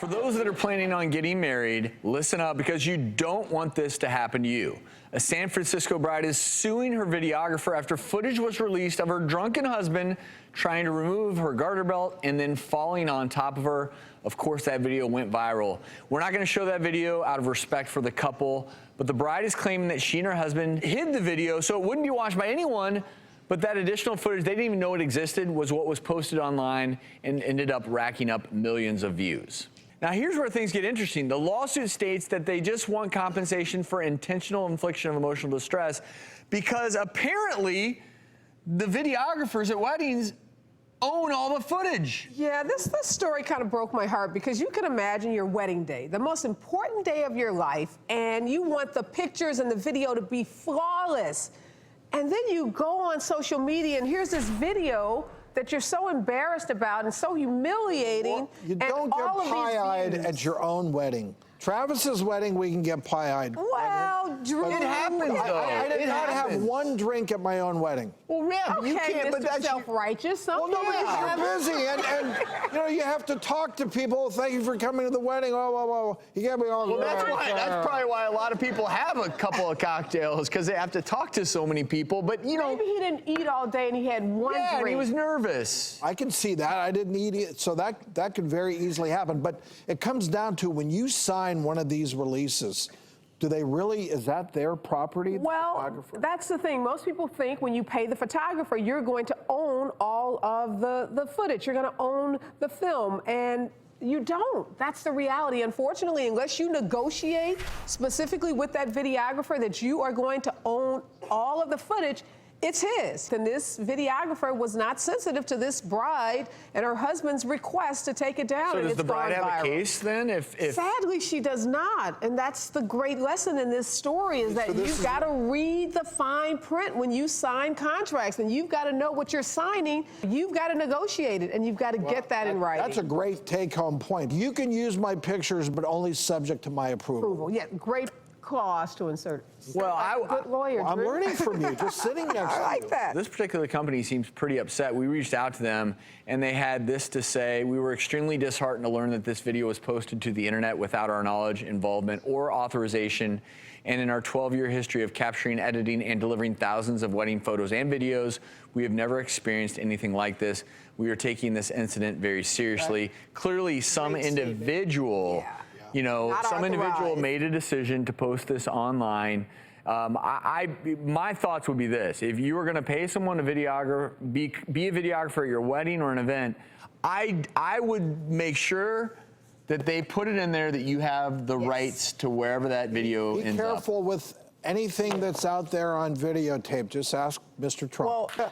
For those that are planning on getting married, listen up because you don't want this to happen to you. A San Francisco bride is suing her videographer after footage was released of her drunken husband trying to remove her garter belt and then falling on top of her. Of course, that video went viral. We're not going to show that video out of respect for the couple, but the bride is claiming that she and her husband hid the video so it wouldn't be watched by anyone. But that additional footage, they didn't even know it existed, was what was posted online and ended up racking up millions of views. Now, here's where things get interesting. The lawsuit states that they just want compensation for intentional infliction of emotional distress because apparently the videographers at weddings own all the footage. Yeah, this story kind of broke my heart because you can imagine your wedding day, the most important day of your life, and you want the pictures and the video to be flawless. And then you go on social media and here's this video that you're so embarrassed about and so humiliating. Well, you don't get pie-eyed at your own wedding. Travis's wedding, we can get pie-eyed. Well, Drew, it happens, though. I did not have one drink at my own wedding. Well, yeah, but you can't. But that's self-righteous. Well, no, because you're busy, and you know you have to talk to people. Thank you for coming to the wedding. Oh, you got me all. Well, that's probably why a lot of people have a couple of cocktails because they have to talk to so many people. But you know, maybe he didn't eat all day and he had one drink. And he was nervous. I can see that. I didn't eat it, so that could very easily happen. But it comes down to when you sign one of these releases. Do they really, is that their property, well, that's the thing. Most people think when you pay the photographer, you're going to own all of the footage. You're going to own the film, and you don't. That's the reality. Unfortunately, unless you negotiate specifically with that videographer that you are going to own all of the footage, it's his. And this videographer was not sensitive to this bride and her husband's request to take it down. So does the bride have a case then? If Sadly, she does not. And that's the great lesson in this story is that you've got to read the fine print when you sign contracts, and you've got to know what you're signing. You've got to negotiate it, and you've got to get that in writing. That's a great take-home point. You can use my pictures, but only subject to my approval. Yeah, great clause to insert. Well, good lawyer. I'm learning from you, just sitting next to you. I like that. This particular company seems pretty upset. We reached out to them, and they had this to say: "We were extremely disheartened to learn that this video was posted to the internet without our knowledge, involvement, or authorization. And in our 12-year history of capturing, editing, and delivering thousands of wedding photos and videos, we have never experienced anything like this. We are taking this incident very seriously." Clearly, some individual. You know, some individual made a decision to post this online. My thoughts would be this: if you were going to pay someone to be a videographer at your wedding or an event, I would make sure that they put it in there that you have the rights to wherever that video ends up. Be careful with anything that's out there on videotape. Just ask Mr. Trump. Well,